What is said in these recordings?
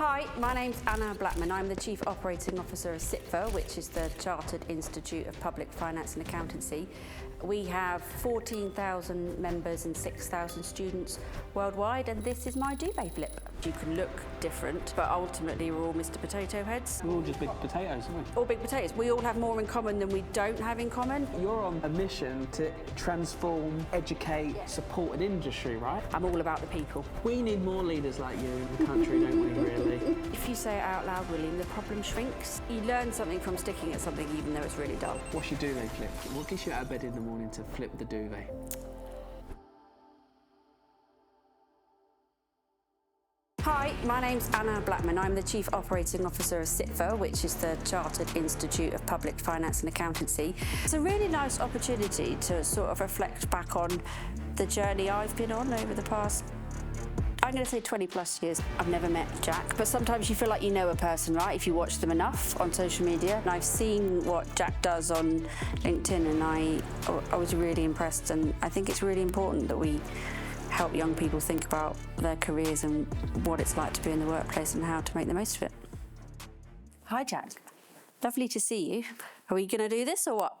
Hi, my name's Anna Blackman. I'm the Chief Operating Officer of CIPFA, which is the Chartered Institute of Public Finance and Accountancy. We have 14,000 members and 6,000 students worldwide, and this is my duvet flip. You can look different, but ultimately we're all Mr. Potato Heads. We're all just big potatoes, aren't we? All big potatoes. We all have more in common than we don't have in common. You're on a mission to transform, educate, support an industry, right? I'm all about the people. We need more leaders like you in the country, don't we, really? If you say it out loud, William, the problem shrinks. You learn something from sticking at something even though it's really dull. What's your duvet flip? What gets you out of bed in the morning to flip the duvet? Hi, my name's Anna Blackman. I'm the Chief Operating Officer of CIPFA, which is the Chartered Institute of Public Finance and Accountancy. It's a really nice opportunity to sort of reflect back on the journey I've been on over the past, I'm going to say 20 plus years. I've never met Jack, but sometimes you feel like you know a person, right, if you watch them enough on social media. And I've seen what Jack does on LinkedIn, and I was really impressed, and I think it's really important that we help young people think about their careers and what it's like to be in the workplace and how to make the most of it. Hi, Jack. Lovely to see you. Are we going to do this or what?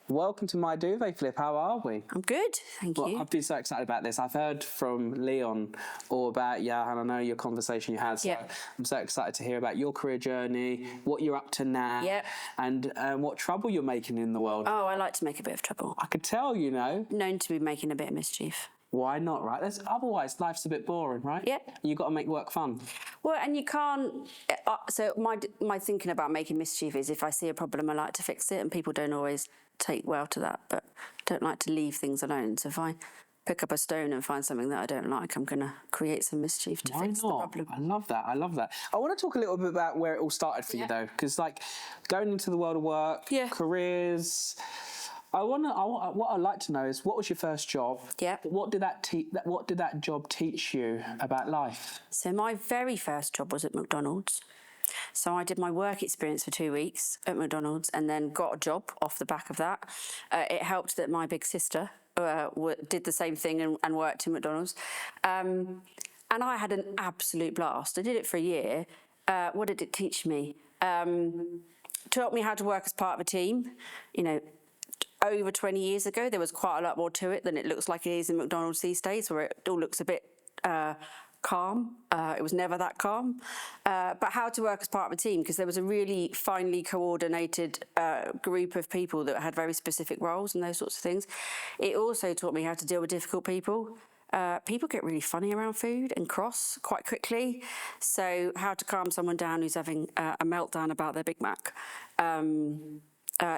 Welcome to my duvet flip. How are we? I'm good, thank you. I've been so excited about this. I've heard from Leon all about and I know your conversation you had. So I'm so excited to hear about your career journey, what you're up to now, and what trouble you're making in the world. Oh, I like to make a bit of trouble. I could tell, you know. Known to be making a bit of mischief. Why not, right? Otherwise, life's a bit boring, right? Yeah. You've got to make work fun. Well, and you can't... so my thinking about making mischief is if I see a problem, I like to fix it, and people don't always take well to that, but I don't like to leave things alone. So if I pick up a stone and find something that I don't like, I'm going to create some mischief to fix the problem. I love that. I love that. I want to talk a little bit about where it all started for you, though, because, like, going into the world of work, careers... what I'd like to know is, what was your first job? Yeah. What did that job teach you about life? So my very first job was at McDonald's. So I did my work experience for 2 weeks at McDonald's and then got a job off the back of that. It helped that my big sister did the same thing and worked in McDonald's. And I had an absolute blast. I did it for a year. What did it teach me? Taught me how to work as part of a team. You know, over 20 years ago, there was quite a lot more to it than it looks like it is in McDonald's these days, where it all looks a bit calm. It was never that calm. But how to work as part of a team, because there was a really finely coordinated group of people that had very specific roles and those sorts of things. It also taught me how to deal with difficult people. People get really funny around food and cross quite quickly. So how to calm someone down who's having a meltdown about their Big Mac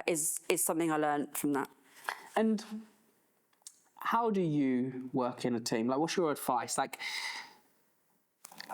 is something I learned from that. And how do you work in a team? Like, what's your advice? Like,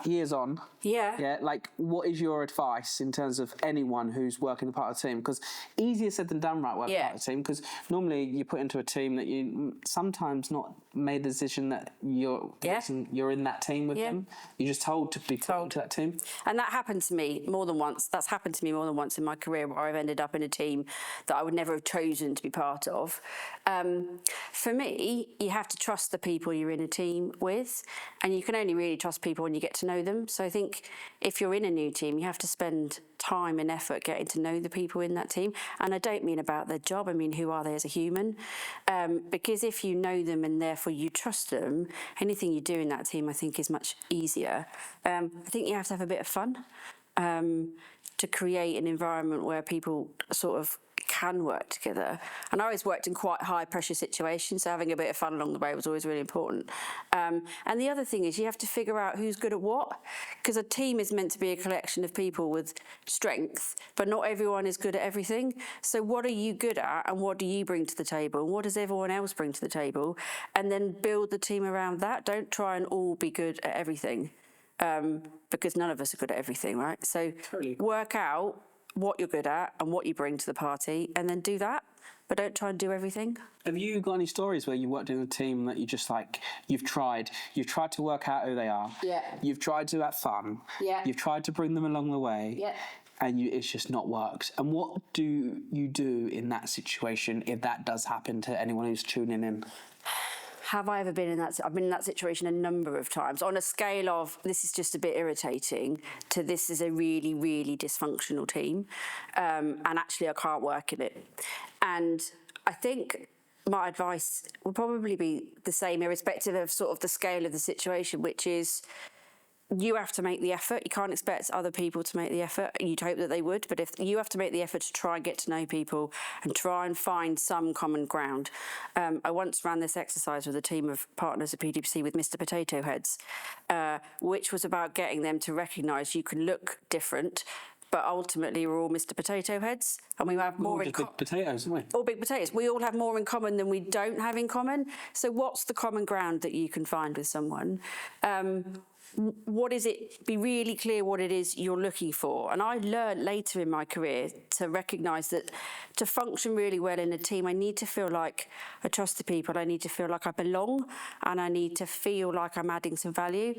years on. Yeah, like, what is your advice in terms of anyone who's working a part of a team? Because easier said than done, right, working part of a team, because normally you put into a team that you sometimes not made the decision that you're in that team with them. You're just told to be put into that team. And that happened to me more than once. That's happened to me more than once in my career, where I've ended up in a team that I would never have chosen to be part of. For me, you have to trust the people you're in a team with, and you can only really trust people when you get to know them. So I think if you're in a new team, you have to spend time and effort getting to know the people in that team. And I don't mean about their job, I mean who are they as a human. Because if you know them and therefore you trust them, anything you do in that team I think is much easier. I think you have to have a bit of fun to create an environment where people sort of can work together. And I always worked in quite high pressure situations, so having a bit of fun along the way was always really important. And the other thing is you have to figure out who's good at what, because a team is meant to be a collection of people with strengths, but not everyone is good at everything. So what are you good at, and what do you bring to the table, and what does everyone else bring to the table? And then build the team around that. Don't try and all be good at everything, because none of us are good at everything, right? So work out what you're good at and what you bring to the party, and then do that, but don't try and do everything. Have you got any stories where you worked in a team that you just, like, you've tried to work out who they are, you've tried to have fun, you've tried to bring them along the way, and it's just not worked? And what do you do in that situation if that does happen to anyone who's tuning in? have I ever been in that? I've been in that situation a number of times, on a scale of this is just a bit irritating to this is a really, really dysfunctional team, and actually I can't work in it. And I think my advice will probably be the same, irrespective of sort of the scale of the situation, which is you have to make the effort. You can't expect other people to make the effort. You'd hope that they would, but if you have to make the effort to try and get to know people and try and find some common ground. I once ran this exercise with a team of partners at PwC with Mr. Potato Heads, which was about getting them to recognise you can look different, but ultimately we're all Mr. Potato Heads, and we have more in common. Big potatoes, aren't we? All big potatoes. We all have more in common than we don't have in common. So what's the common ground that you can find with someone? What is it? Be really clear what it is you're looking for. And I learned later in my career to recognise that to function really well in a team, I need to feel like I trust the people, I need to feel like I belong, and I need to feel like I'm adding some value.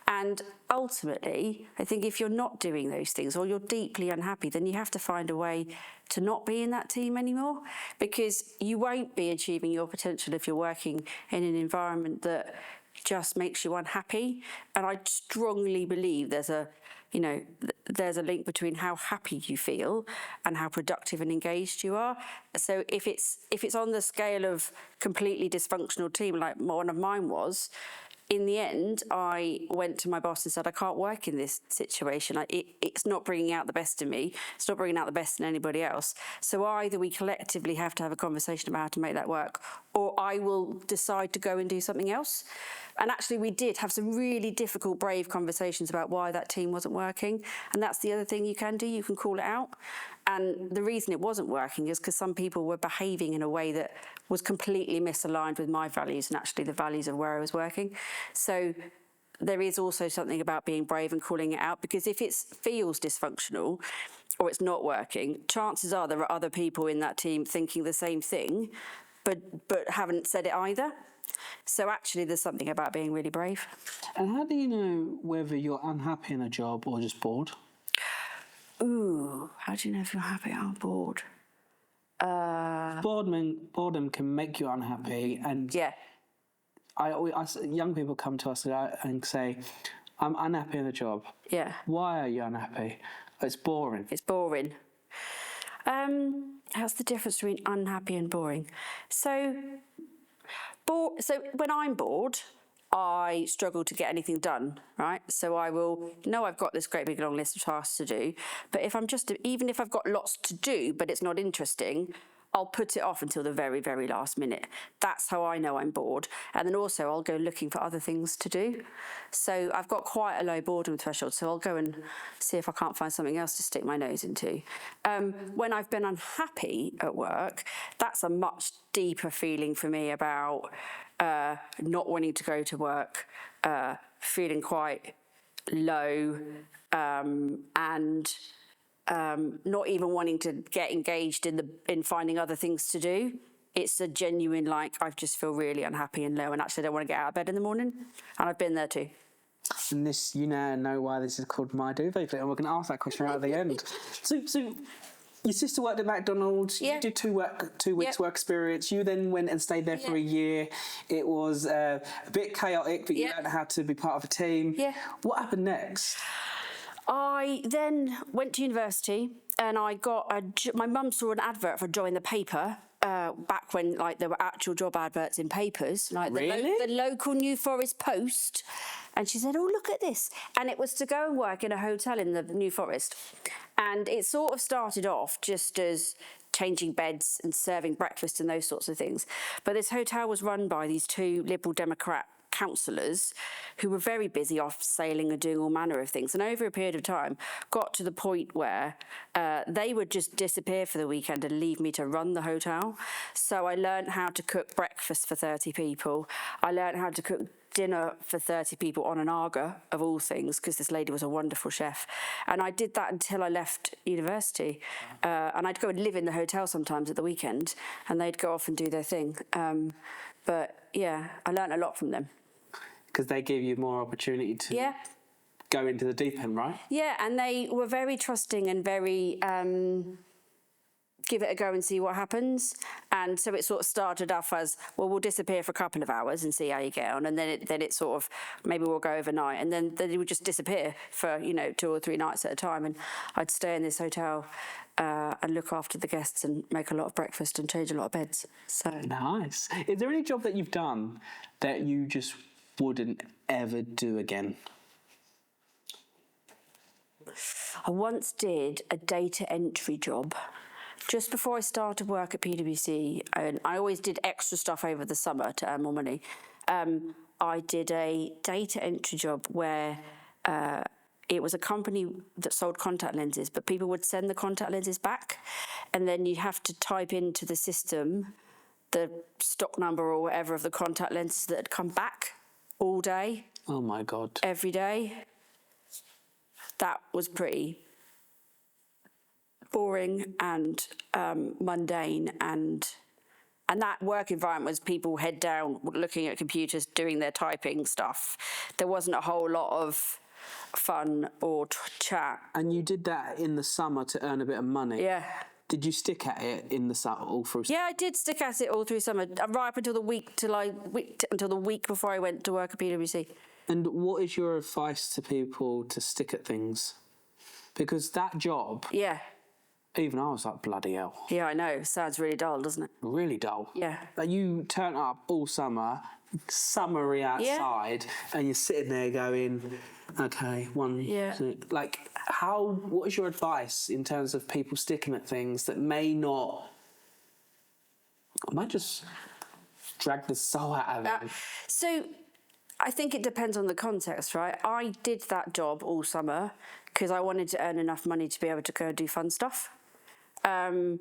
And ultimately, I think if you're not doing those things or you're deeply unhappy, then you have to find a way to not be in that team anymore, because you won't be achieving your potential if you're working in an environment that just makes you unhappy. And I strongly believe there's a link between how happy you feel and how productive and engaged you are. So if it's on the scale of completely dysfunctional team like one of mine was, in the end, I went to my boss and said, I can't work in this situation. It's not bringing out the best in me. It's not bringing out the best in anybody else. So either we collectively have to have a conversation about how to make that work, or I will decide to go and do something else. And actually, we did have some really difficult, brave conversations about why that team wasn't working. And that's the other thing you can do. You can call it out. And the reason it wasn't working is because some people were behaving in a way that was completely misaligned with my values and actually the values of where I was working. So there is also something about being brave and calling it out, because if it feels dysfunctional or it's not working, chances are there are other people in that team thinking the same thing, but haven't said it either. So actually there's something about being really brave. And how do you know whether you're unhappy in a job or just bored? Ooh, how do you know if you're happy or bored? Boredom can make you unhappy, and Yeah. Young people come to us and say, I'm unhappy in a job. Yeah. Why are you unhappy? It's boring. It's boring. How's the difference between unhappy and boring? So when I'm bored, I struggle to get anything done, right? So I will know I've got this great big long list of tasks to do, but even if I've got lots to do, but it's not interesting, I'll put it off until the very, very last minute. That's how I know I'm bored. And then also I'll go looking for other things to do. So I've got quite a low boredom threshold, so I'll go and see if I can't find something else to stick my nose into. When I've been unhappy at work, that's a much deeper feeling for me about not wanting to go to work, feeling quite low, and not even wanting to get engaged in finding other things to do. It's a genuine, like, I just feel really unhappy and low and actually don't want to get out of bed in the morning. And I've been there too. And this, you now know why this is called My Duvet, and we're going to ask that question right at the end. So your sister worked at McDonald. Yeah. You did 2 weeks work experience. You then went and stayed there for a year. It was a bit chaotic, but you learned how to be part of a team. Yeah. What happened next? I then went to university and I got my mum saw an advert for Join the Paper back when there were actual job adverts in papers, like the local New Forest Post, and she said, "Oh, look at this," and it was to go and work in a hotel in the New Forest, and it sort of started off just as changing beds and serving breakfast and those sorts of things, but this hotel was run by these 2 Liberal Democrat councillors who were very busy off sailing and doing all manner of things, and over a period of time got to the point where they would just disappear for the weekend and leave me to run the hotel. So I learned how to cook breakfast for 30 people. I learned how to cook dinner for 30 people on an Aga, of all things, because this lady was a wonderful chef. And I did that until I left university. And I'd go and live in the hotel sometimes at the weekend, and they'd go off and do their thing. But yeah, I learned a lot from them. Because they gave you more opportunity to go into the deep end, right? Yeah, and they were very trusting and very give it a go and see what happens. And so it sort of started off as, well, we'll disappear for a couple of hours and see how you get on. And then it sort of, maybe we'll go overnight. And then it would just disappear for, 2 or 3 nights at a time. And I'd stay in this hotel and look after the guests and make a lot of breakfast and change a lot of beds. So nice. Is there any job that you've done that you just wouldn't ever do again? I once did a data entry job just before I started work at PwC, and I always did extra stuff over the summer to earn more money. I did a data entry job where it was a company that sold contact lenses, but people would send the contact lenses back, and then you'd have to type into the system the stock number or whatever of the contact lenses that had come back all day. Oh my God. Every day. That was pretty boring and mundane, and that work environment was people head down looking at computers doing their typing stuff. There wasn't a whole lot of fun or chat. And you did that in the summer to earn a bit of money? Yeah. Did you stick at it in the summer all through? Yeah, I did stick at it all through summer, right up until the week before I went to work at PwC. And what is your advice to people to stick at things? Because that job, yeah, even I was like, bloody hell. Yeah, I know. Sounds really dull, doesn't it? Really dull. Yeah. Like you turn up all summer, summery outside, and you're sitting there going, okay, two. Like, what is your advice in terms of people sticking at things that might just drag the soul out of it? So I think it depends on the context, right? I did that job all summer because I wanted to earn enough money to be able to go and do fun stuff. And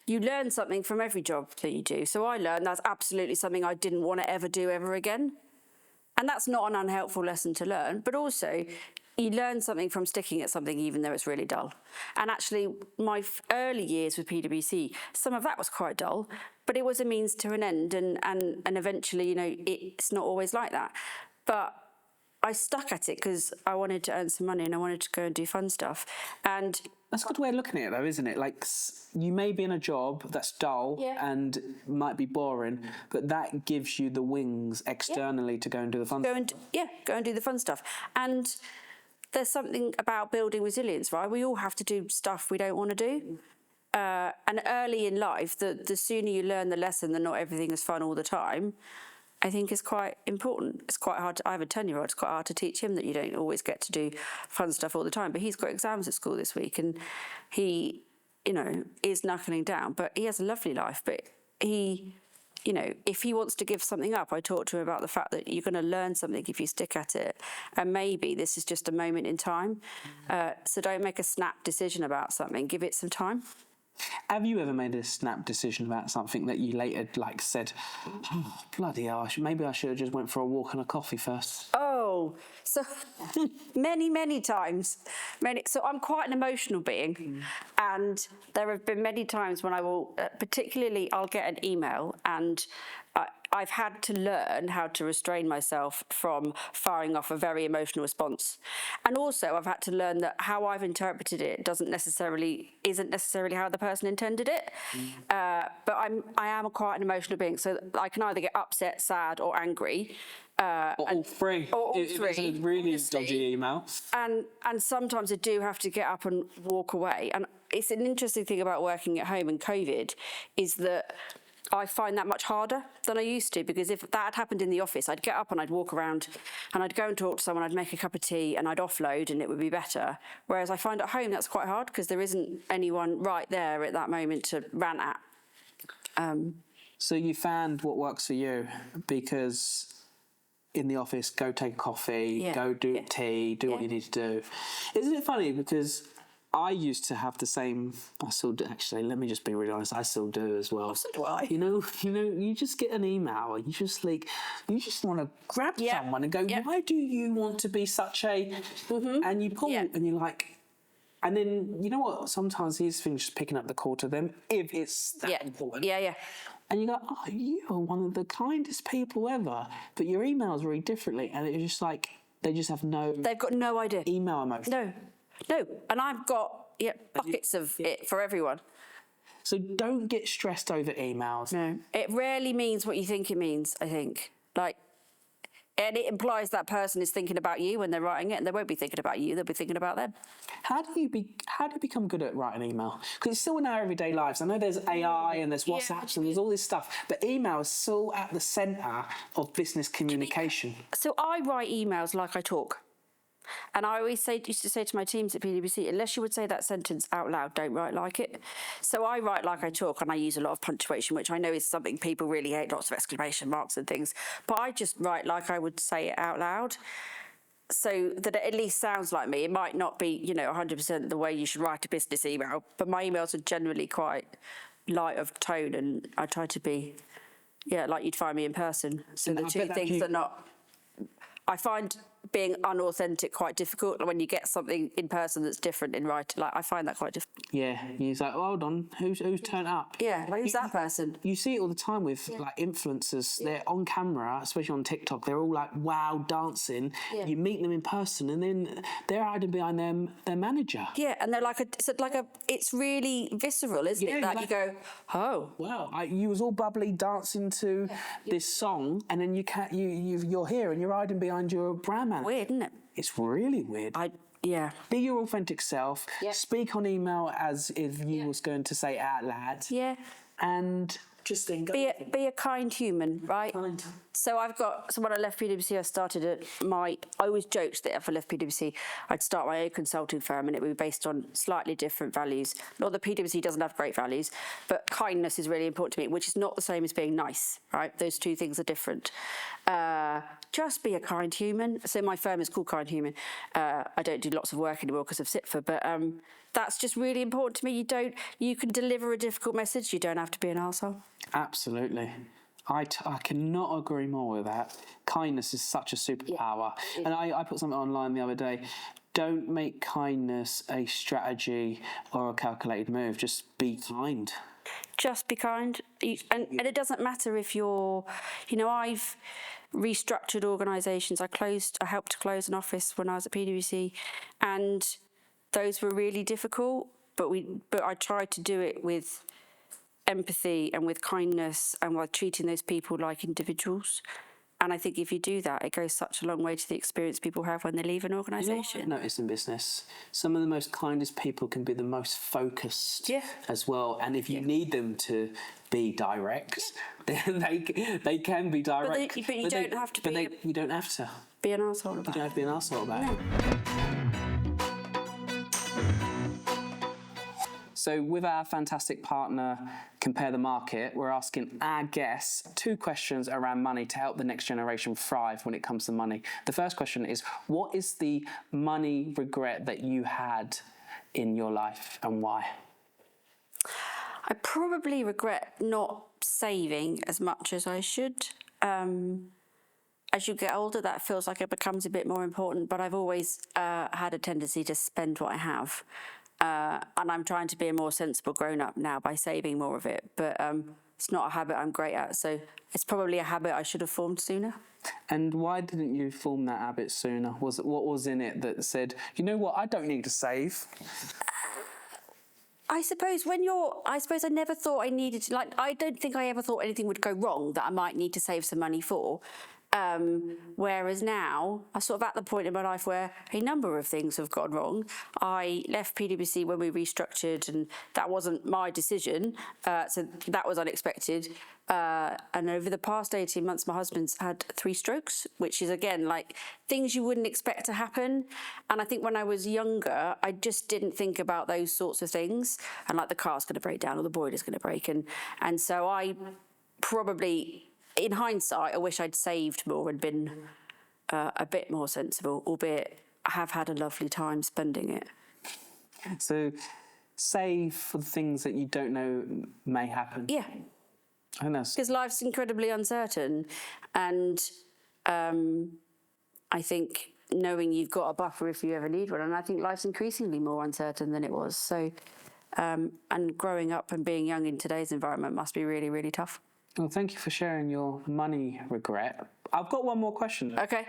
you learn something from every job that you do. So I learned that's absolutely something I didn't want to ever do ever again. And that's not an unhelpful lesson to learn, but also you learn something from sticking at something even though it's really dull. And actually, my early years with PwC, some of that was quite dull, but it was a means to an end, and eventually, it's not always like that. But I stuck at it because I wanted to earn some money and I wanted to go and do fun stuff. And that's a good way of looking at it, though, isn't it? Like, you may be in a job that's dull and might be boring, but that gives you the wings externally to go and do the fun stuff. Go and do the fun stuff. And there's something about building resilience, right? We all have to do stuff we don't want to do. And early in life, the sooner you learn the lesson that not everything is fun all the time, I think is quite important. It's quite hard. I have a 10-year-old. It's quite hard to teach him that you don't always get to do fun stuff all the time. But he's got exams at school this week, and he, is knuckling down. But he has a lovely life. But he, if he wants to give something up, I talk to him about the fact that you're going to learn something if you stick at it. And maybe this is just a moment in time. So don't make a snap decision about something. Give it some time. Have you ever made a snap decision about something that you later said, oh, bloody hell, maybe I should have just went for a walk and a coffee first? Oh, so many times. So I'm quite an emotional being, and there have been many times when I will, particularly I'll get an email and I've had to learn how to restrain myself from firing off a very emotional response. And also I've had to learn that how I've interpreted it isn't necessarily how the person intended it. But I am quite an emotional being, so I can either get upset, sad or angry. Or all three. If it's a really dodgy email. And sometimes I do have to get up and walk away. And it's an interesting thing about working at home in COVID is that I find that much harder than I used to, because if that had happened in the office, I'd get up and I'd walk around and I'd go and talk to someone, I'd make a cup of tea and I'd offload and it would be better. Whereas I find at home that's quite hard because there isn't anyone right there at that moment to rant at. So you found what works for you, because in the office, go take a coffee, go do tea, do what you need to do. Isn't it funny, because I used to have the same. I still do, actually. Let me just be really honest. I still do as well. So do I. You just get an email and you just want to grab someone and go, why do you want to be such a? And you pull and you're like, and then you know what? Sometimes these things just picking up the call to them if it's that important. Yeah. And you go, oh, you are one of the kindest people ever, but your emails read differently, and it's just like they just have no. They've got no idea. Email emotion. No, and I've got buckets of it for everyone. So don't get stressed over emails. No, it rarely means what you think it means, I think. And it implies that person is thinking about you when they're writing it, and they won't be thinking about you, they'll be thinking about them. How do you become good at writing email? Because it's still in our everyday lives. I know there's AI and there's WhatsApps and there's all this stuff, but email is still at the centre of business communication. So I write emails like I talk. And I always used to say to my teams at PwC, unless you would say that sentence out loud, don't write like it. So I write like I talk, and I use a lot of punctuation, which I know is something people really hate, lots of exclamation marks and things. But I just write like I would say it out loud, so that it at least sounds like me. It might not be, 100% the way you should write a business email, but my emails are generally quite light of tone, and I try to be, like you'd find me in person. So the two things are not... I find being unauthentic quite difficult when you get something in person that's different in writing. I find that quite difficult. Yeah, he's like, hold on, who's turned up? Yeah, who's that person? You see it all the time with influencers. They're on camera, especially on TikTok. They're all wow dancing. Yeah. You meet them in person, and then they're hiding behind their manager. Yeah, and they're it's really visceral, isn't it? That you go, oh wow, you was all bubbly dancing to this song, and then you're here and you're hiding behind your brand manager. Weird, isn't it? It's really weird. Be your authentic self. Yeah. Speak on email as if you was going to say it out loud. Yeah. And just think. Be a kind human, right? Kind. So when I left PwC, I started I always joked that if I left PwC, I'd start my own consulting firm, and it would be based on slightly different values. Not that PwC doesn't have great values, but kindness is really important to me, which is not the same as being nice, right? Those two things are different. Just be a kind human. So my firm is called Kind Human. I don't do lots of work anymore because of CIPFA, but that's just really important to me. You can deliver a difficult message. You don't have to be an arsehole. Absolutely. I cannot agree more with that. Kindness is such a superpower. Yeah, and I put something online the other day. Don't make kindness a strategy or a calculated move. Just be kind. Just be kind. And it doesn't matter if you're... I've restructured organisations. I helped to close an office when I was at PwC, and those were really difficult, but I tried to do it with empathy and with kindness and while treating those people like individuals. And I think if you do that, it goes such a long way to the experience people have when they leave an organisation. I've noticed in business, some of the most kindest people can be the most focused as well. And if you need them to be direct, then they can be direct. But you don't have to be... You don't have to. Be an arsehole about it. You don't have to be an arsehole about it. So with our fantastic partner, Compare the Market, we're asking our guests 2 questions around money to help the next generation thrive when it comes to money. The first question is, what is the money regret that you had in your life and why? I probably regret not saving as much as I should. As you get older, that feels like it becomes a bit more important, but I've always had a tendency to spend what I have. And I'm trying to be a more sensible grown-up now by saving more of it, but it's not a habit I'm great at, so it's probably a habit I should have formed sooner. And why didn't you form that habit sooner? What was in it that said, you know what, I don't need to save? I suppose I never thought I needed to, I don't think I ever thought anything would go wrong that I might need to save some money for. Whereas now, I'm sort of at the point in my life where a number of things have gone wrong. I left PwC when we restructured, and that wasn't my decision, so that was unexpected. And over the past 18 months, my husband's had 3 strokes, which is, again, things you wouldn't expect to happen. And I think when I was younger, I just didn't think about those sorts of things. And the car's going to break down or the boiler's going to break. And so I probably... In hindsight, I wish I'd saved more and been a bit more sensible, albeit I have had a lovely time spending it. So save for the things that you don't know may happen. Yeah. I know. Because life's incredibly uncertain, and I think knowing you've got a buffer if you ever need one, and I think life's increasingly more uncertain than it was. So, and growing up and being young in today's environment must be really, really tough. Well, thank you for sharing your money regret. I've got one more question. Okay.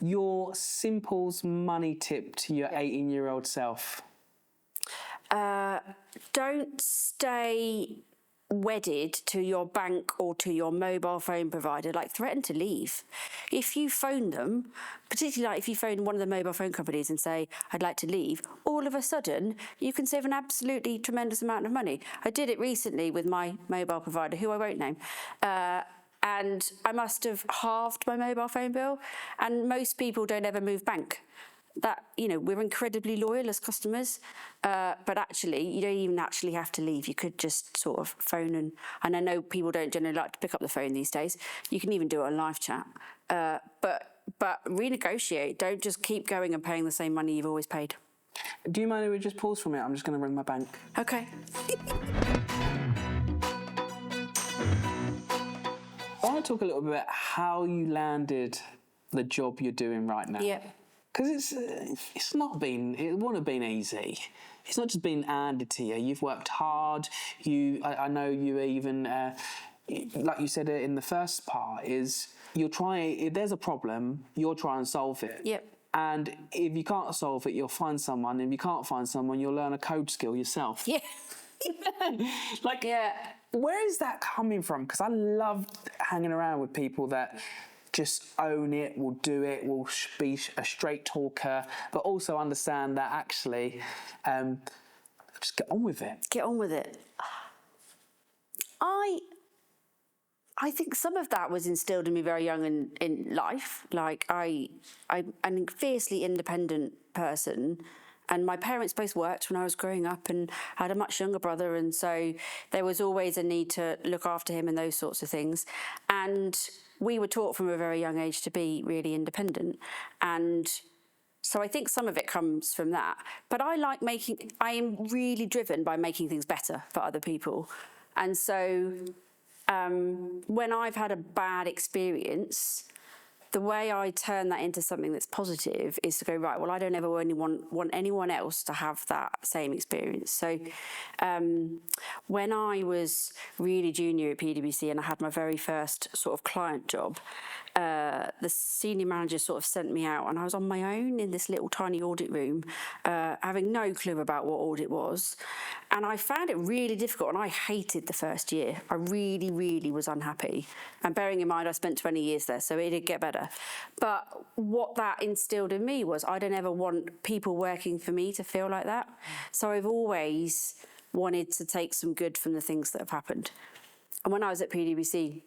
Your Simple's money tip to your 18-year-old self. Don't stay wedded to your bank or to your mobile phone provider. Like, threaten to leave. If you phone them, particularly like if you phone one of the mobile phone companies and say, I'd like to leave, all of a sudden you can save an absolutely tremendous amount of money. I did it recently with my mobile provider, who I won't name, and I must have halved my mobile phone bill, and most people don't ever move bank. That, you know, we're incredibly loyal as customers, but actually you don't even actually have to leave. You could just sort of phone, and I know people don't generally like to pick up the phone these days. You can even do it on live chat, but renegotiate. Don't just keep going and paying the same money you've always paid. Do you mind if we just pause for a minute? I'm just going to ring my bank. Okay. I want to talk a little bit about how you landed the job you're doing right now. Yeah. Because it wouldn't have been easy. It's not just been handed to you. You've worked hard. I know you even, like you said in the first part, is you're trying, if there's a problem, you'll try and solve it. Yep. And if you can't solve it, you'll find someone. If you can't find someone, you'll learn a code skill yourself. Yeah. Yeah. Where is that coming from? Because I love hanging around with people that just own it, will do it, will be a straight talker, but also understand that actually, just get on with it. Get on with it. I think some of that was instilled in me very young in life. Like I'm a fiercely independent person, and my parents both worked when I was growing up, and I had a much younger brother, and so there was always a need to look after him and those sorts of things. And we were taught from a very young age to be really independent. And so I think some of it comes from that. But I am really driven by making things better for other people. And so when I've had a bad experience, the way I turn that into something that's positive is to go, right, well, I don't ever want anyone else to have that same experience. So when I was really junior at PwC and I had my very first sort of client job, the senior manager sort of sent me out, and I was on my own in this little tiny audit room, having no clue about what audit was. And I found it really difficult, and I hated the first year. I really, really was unhappy. And bearing in mind, I spent 20 years there, so it did get better. But what that instilled in me was I don't ever want people working for me to feel like that. So I've always wanted to take some good from the things that have happened. And when I was at PwC,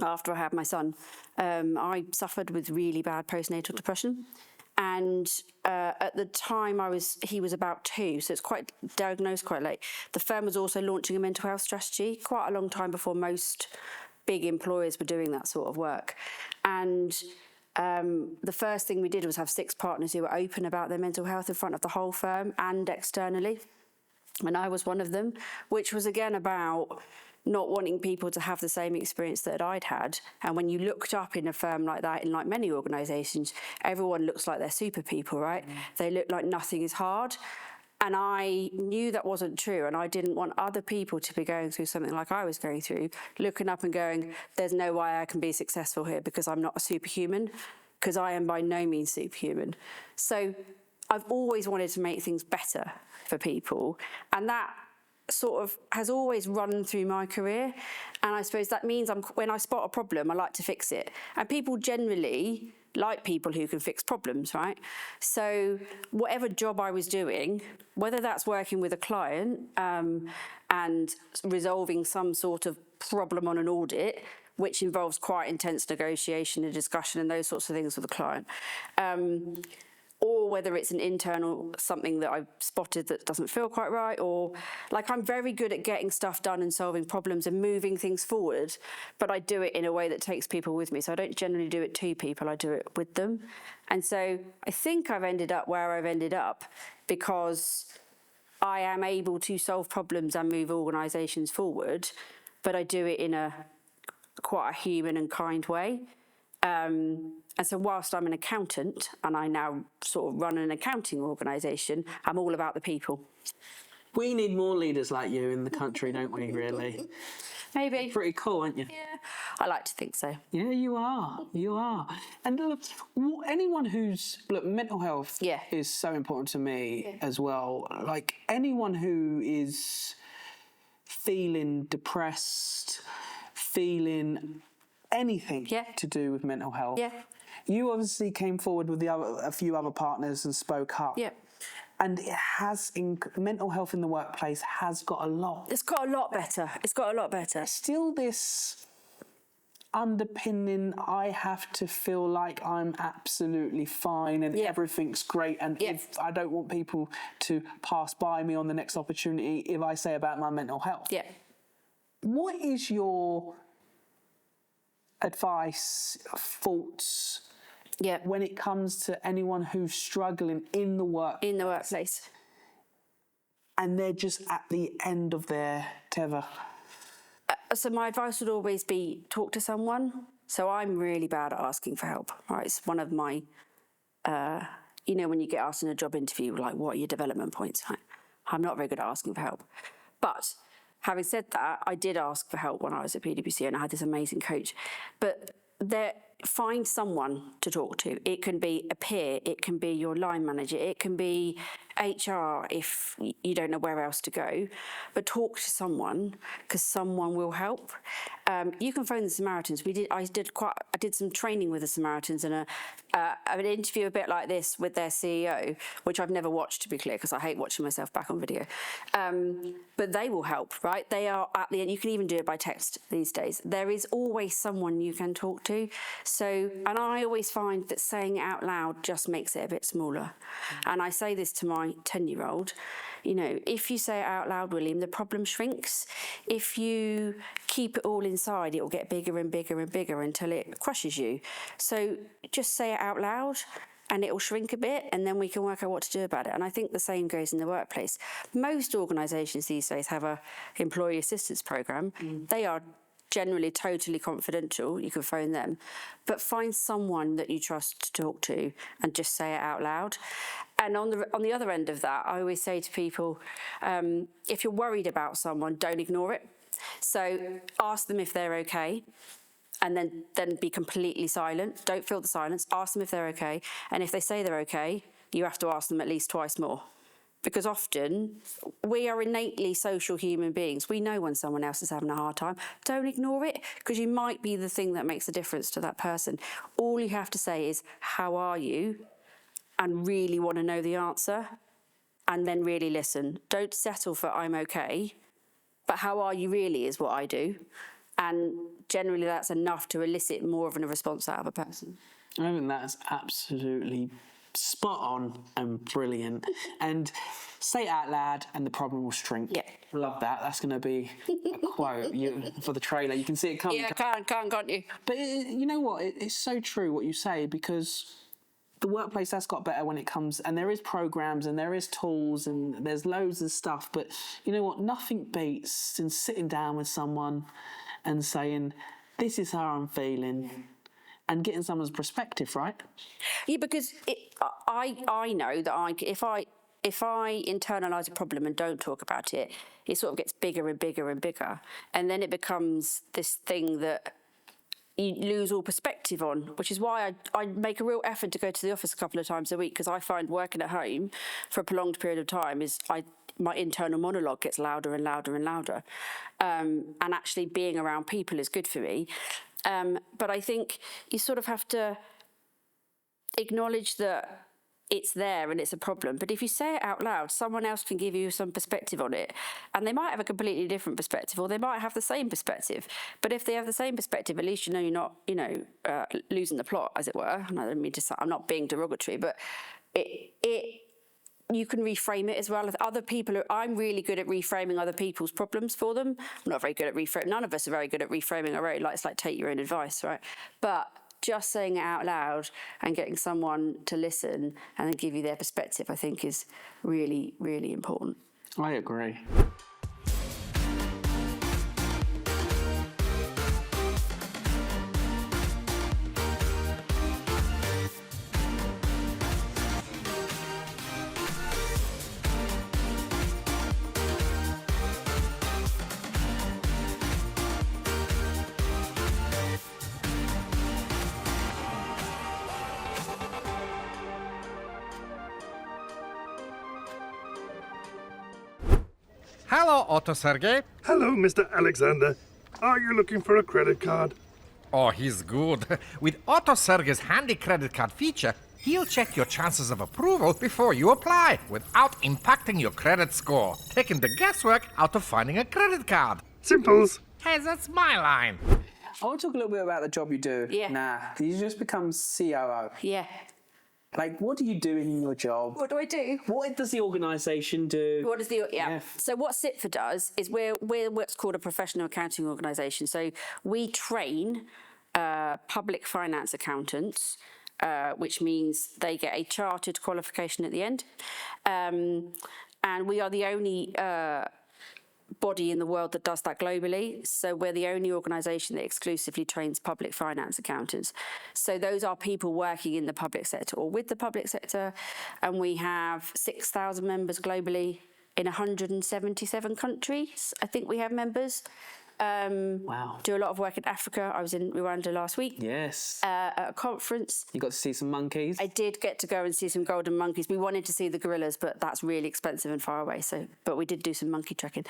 after I had my son, I suffered with really bad postnatal depression. And at the time he was about 2, so it's quite diagnosed quite late. The firm was also launching a mental health strategy quite a long time before most big employers were doing that sort of work. And the first thing we did was have 6 partners who were open about their mental health in front of the whole firm and externally. And I was one of them, which was again about not wanting people to have the same experience that I'd had. And when you looked up in a firm like that, in like many organisations, everyone looks like they're super people, right? They look like nothing is hard. And I knew that wasn't true, and I didn't want other people to be going through something like I was going through, looking up and going, there's no way I can be successful here because I'm not a superhuman, because I am by no means superhuman. So I've always wanted to make things better for people, and that sort of has always run through my career. And I suppose that means when I spot a problem, I like to fix it. And people generally like people who can fix problems, right? So whatever job I was doing, whether that's working with a client and resolving some sort of problem on an audit, which involves quite intense negotiation and discussion and those sorts of things with the client, or whether it's an internal something that I've spotted that doesn't feel quite right, or like I'm very good at getting stuff done and solving problems and moving things forward, but I do it in a way that takes people with me. So I don't generally do it to people, I do it with them. And so I think I've ended up where I've ended up because I am able to solve problems and move organisations forward, but I do it in a quite a human and kind way. And so whilst I'm an accountant and I now sort of run an accounting organisation, I'm all about the people. We need more leaders like you in the country, don't we, really? Maybe. Pretty cool, aren't you? Yeah, I like to think so. Yeah, you are. You are. And look, anyone who's... Look, mental health is so important to me as well. Like, anyone who is feeling depressed, feeling anything to do with mental health. Yeah. You obviously came forward with a few other partners and spoke up. Yeah. And it has, mental health in the workplace has got a lot. It's got a lot better. It's got a lot better. Still this underpinning, I have to feel like I'm absolutely fine and everything's great, and if I don't want people to pass by me on the next opportunity if I say about my mental health. Yeah. What is your advice, thoughts, when it comes to anyone who's struggling in the workplace, and they're just at the end of their tether? So my advice would always be talk to someone. So I'm really bad at asking for help, right? It's one of my, you know, when you get asked in a job interview, like, what are your development points? I'm not very good at asking for help. But having said that, I did ask for help when I was at PwC, and I had this amazing coach. But find someone to talk to. It can be a peer, it can be your line manager, it can be HR if you don't know where else to go, but talk to someone, because someone will help. You can phone the Samaritans. I did some training with the Samaritans and an interview a bit like this with their CEO, which I've never watched, to be clear, because I hate watching myself back on video. But they will help, right? They are at the end. You can even do it by text these days. There is always someone you can talk to. So, and I always find that saying it out loud just makes it a bit smaller. And I say this to my 10-year-old, you know, if you say it out loud, William, the problem shrinks. If you keep it all inside, it will get bigger and bigger and bigger until it crushes you. So just say it out loud and it will shrink a bit, and then we can work out what to do about it. And I think the same goes in the workplace. Most organisations these days have a employee assistance programme. They are generally totally confidential. You can phone them, but find someone that you trust to talk to and just say it out loud. And on the other end of that, I always say to people, if you're worried about someone, don't ignore it. So ask them if they're okay, and then be completely silent. Don't fill the silence. Ask them if they're okay, and if they say they're okay, you have to ask them at least twice more. Because often we are innately social human beings. We know when someone else is having a hard time. Don't ignore it, because you might be the thing that makes a difference to that person. All you have to say is, how are you? And really want to know the answer, and then really listen. Don't settle for I'm okay, but how are you really is what I do. And generally that's enough to elicit more of a response out of a person. I think that's absolutely spot on and brilliant. And say it out loud and the problem will shrink. Yeah. Love that. That's going to be a quote for the trailer. You can see it coming. Yeah, can't you? But you know what? It's so true what you say, because the workplace has got better when it comes, and there is programs and there is tools and there's loads of stuff. But you know what? Nothing beats in sitting down with someone and saying, this is how I'm feeling, and getting someone's perspective, right? Yeah, because I know that if I internalise a problem and don't talk about it, it sort of gets bigger and bigger and bigger, and then it becomes this thing that you lose all perspective on, which is why I make a real effort to go to the office a couple of times a week, because I find working at home for a prolonged period of time my internal monologue gets louder and louder and louder, and actually being around people is good for me. But I think you sort of have to acknowledge that it's there and it's a problem. But if you say it out loud, someone else can give you some perspective on it, and they might have a completely different perspective, or they might have the same perspective. But if they have the same perspective, at least you know you're not, losing the plot, as it were. And I don't mean to say, I'm not being derogatory, but you can reframe it as well. If other people I'm really good at reframing other people's problems for them. I'm not very good at reframing. None of us are very good at reframing our own. It's like take your own advice, right? But just saying it out loud and getting someone to listen and then give you their perspective, I think, is really, really important. I agree. Hello, Otto Sergey. Hello, Mr. Alexander. Are you looking for a credit card? Oh, he's good. With Otto Sergey's handy credit card feature, he'll check your chances of approval before you apply, without impacting your credit score, taking the guesswork out of finding a credit card. Simples. Hey, that's my line. I want to talk a little bit about the job you do. Yeah. Nah, you just become COO. Yeah. Like, what do you do in your job? What do I do? What does the organisation do? What is So what CIPFA does is we're what's called a professional accounting organisation. So we train public finance accountants, which means they get a chartered qualification at the end, and we are the only body in the world that does that globally. So we're the only organisation that exclusively trains public finance accountants. So those are people working in the public sector or with the public sector, and we have 6,000 members globally in 177 countries. I think we have members. Wow. Do a lot of work in Africa. I was in Rwanda last week Yes. at a conference. You got to see some monkeys. I did get to go and see some golden monkeys. We wanted to see the gorillas, but that's really expensive and far away. But we did do some monkey trekking.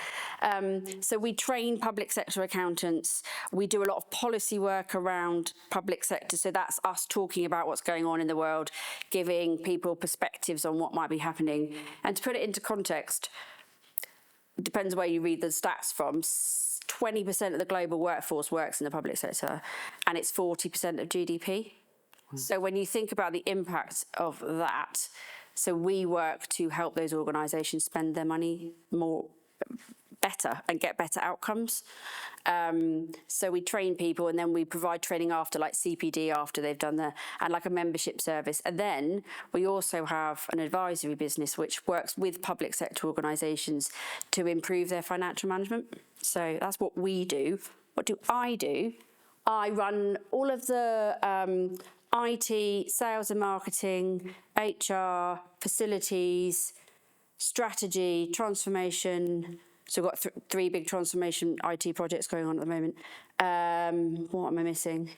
So we train public sector accountants. We do a lot of policy work around public sector. So that's us talking about what's going on in the world, giving people perspectives on what might be happening. And to put it into context, it depends where you read the stats from. 20% of the global workforce works in the public sector, and it's 40% of GDP. So when you think about the impact of that, so we work to help those organisations spend their money better and get better outcomes. So we train people, and then we provide training after, like CPD after they've done and like a membership service. And then we also have an advisory business which works with public sector organisations to improve their financial management. So that's what we do. What do? I run all of the IT, sales and marketing, HR, facilities, strategy, transformation. So we've got three big transformation IT projects going on at the moment. What am I missing?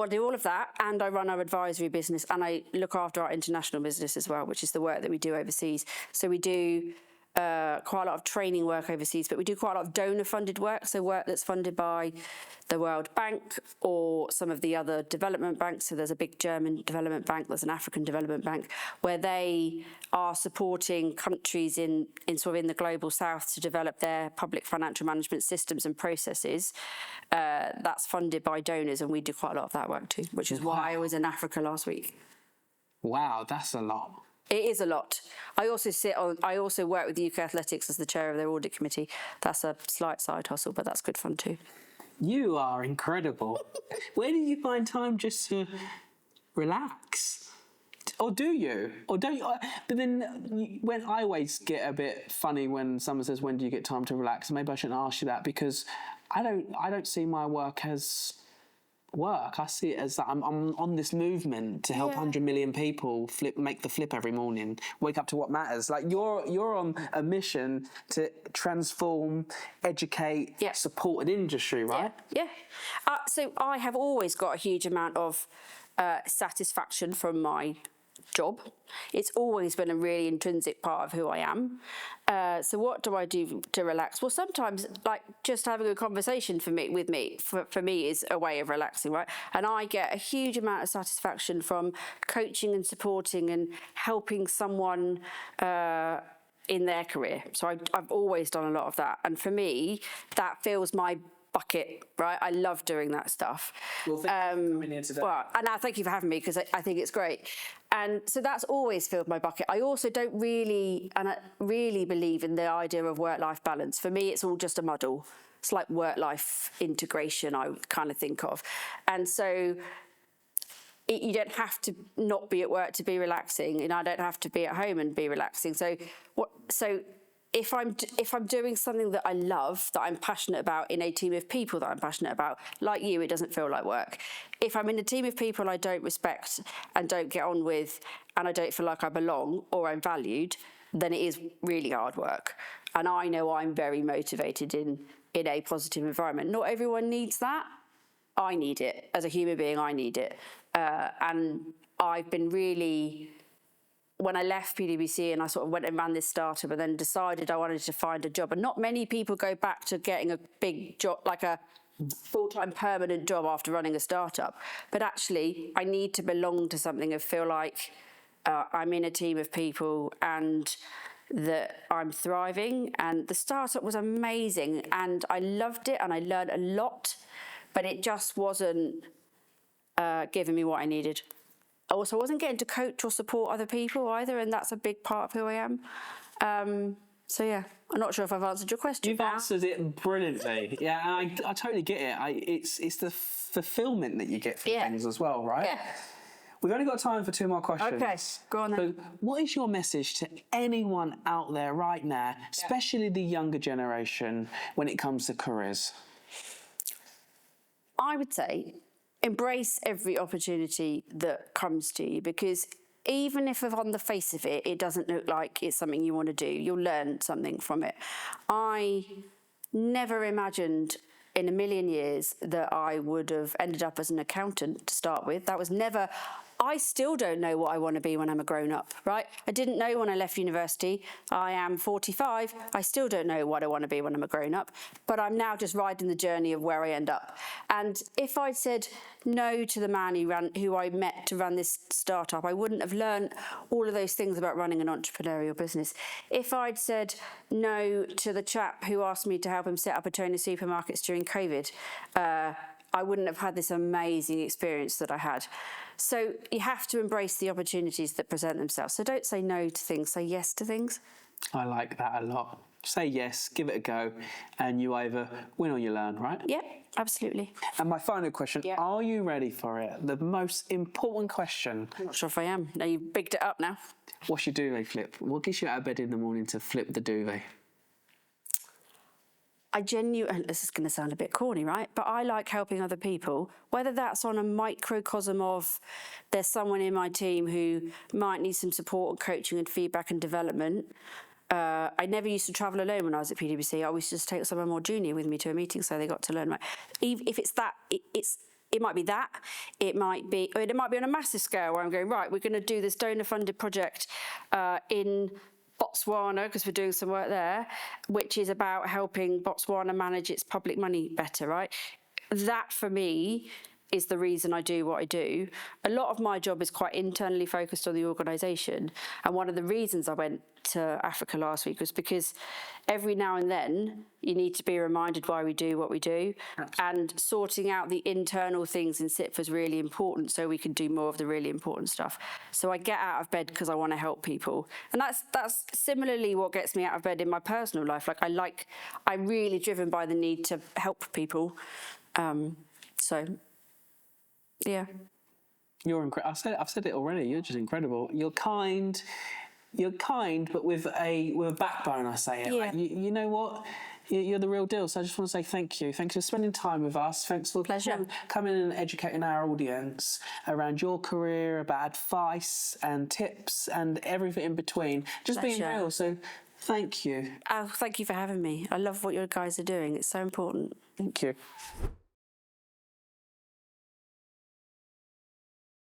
I do all of that, and I run our advisory business, and I look after our international business as well, which is the work that we do overseas. So we do quite a lot of training work overseas, but we do quite a lot of donor-funded work, so work that's funded by the World Bank or some of the other development banks. So there's a big German development bank, there's an African development bank, where they are supporting countries in the global south to develop their public financial management systems and processes. That's funded by donors, and we do quite a lot of that work too, which is why I was in Africa last week. Wow, that's a lot. It is a lot. I also work with UK Athletics as the chair of their audit committee. That's a slight side hustle, but that's good fun too. You are incredible. Where did you find time just to relax? Or do you? Or don't you? But then when I always get a bit funny when someone says, when do you get time to relax? Maybe I shouldn't ask you that, because I don't see my work as work. I see it as that I'm on this movement to help 100 million people make the flip every morning, wake up to what matters. Like you're on a mission to transform, educate, support an industry, right? Yeah. So I have always got a huge amount of satisfaction from my job. It's always been a really intrinsic part of who I am. So what do I do to relax? Well, sometimes like just having a conversation for me is a way of relaxing, right? And I get a huge amount of satisfaction from coaching and supporting and helping someone in their career. So I've always done a lot of that. And for me, that fills my bucket, right? I love doing that stuff. Well, thank you for coming here today. Well, and thank you for having me, because I think it's great. And so that's always filled my bucket. I also don't really believe in the idea of work-life balance. For me, it's all just a muddle. It's like work-life integration, I would kind of think of. And so you don't have to not be at work to be relaxing, and I don't have to be at home and be relaxing. So if I'm doing something that I love, that I'm passionate about, in a team of people that I'm passionate about, like you, it doesn't feel like work. If I'm in a team of people I don't respect and don't get on with, and I don't feel like I belong or I'm valued, then it is really hard work. And I know I'm very motivated in a positive environment. Not everyone needs that. I need it. As a human being, I need it. And I've been really when I left PwC and I sort of went and ran this startup and then decided I wanted to find a job. And not many people go back to getting a big job, like a full-time permanent job after running a startup. But actually, I need to belong to something and feel like I'm in a team of people and that I'm thriving. And the startup was amazing and I loved it and I learned a lot, but it just wasn't giving me what I needed. Also, I wasn't getting to coach or support other people either, and that's a big part of who I am. So yeah, I'm not sure if I've answered your question. You've answered it brilliantly. Yeah, and I totally get it. It's the fulfilment that you get from things as well, right? Yeah. We've only got time for 2 more questions. Okay, go on then. So what is your message to anyone out there right now, especially the younger generation, when it comes to careers? I would say embrace every opportunity that comes to you, because even if on the face of it, it doesn't look like it's something you want to do, you'll learn something from it. I never imagined in a million years that I would have ended up as an accountant to start with. That was never... I still don't know what I want to be when I'm a grown-up, right? I didn't know when I left university. I am 45. I still don't know what I want to be when I'm a grown-up, but I'm now just riding the journey of where I end up. And if I'd said no to the man who I met to run this startup, I wouldn't have learned all of those things about running an entrepreneurial business. If I'd said no to the chap who asked me to help him set up a chain of supermarkets during COVID, I wouldn't have had this amazing experience that I had. So you have to embrace the opportunities that present themselves. So don't say no to things, say yes to things. I like that a lot. Say yes, give it a go, and you either win or you learn, right? Yeah, absolutely. And my final question, are you ready for it? The most important question. I'm not sure if I am. Now you've bigged it up now. What's your duvet flip? What gets you out of bed in the morning to flip the duvet? This is going to sound a bit corny, right? But I like helping other people, whether that's on a microcosm of there's someone in my team who might need some support and coaching and feedback and development. I never used to travel alone when I was at PwC. I always just take someone more junior with me to a meeting so they got to learn. If it's that, it might be that. It might be on a massive scale where I'm going, right, we're going to do this donor-funded project in Botswana, because we're doing some work there, which is about helping Botswana manage its public money better, right? That, for me, is the reason I do what I do. A lot of my job is quite internally focused on the organisation. And one of the reasons I went to Africa last week was because every now and then you need to be reminded why we do what we do. Absolutely. And sorting out the internal things in CIPFA is really important so we can do more of the really important stuff. So I get out of bed because I want to help people. And that's similarly what gets me out of bed in my personal life. I'm really driven by the need to help people. Yeah. You're incredible. I've said it already. You're just incredible. You're kind, but with a backbone. I say it. Yeah. You know what? You're the real deal. So I just want to say thank you. Thanks for spending time with us. Thanks for coming and educating our audience around your career, about advice and tips and everything in between. Just being real. So thank you. Oh, thank you for having me. I love what you guys are doing. It's so important. Thank you.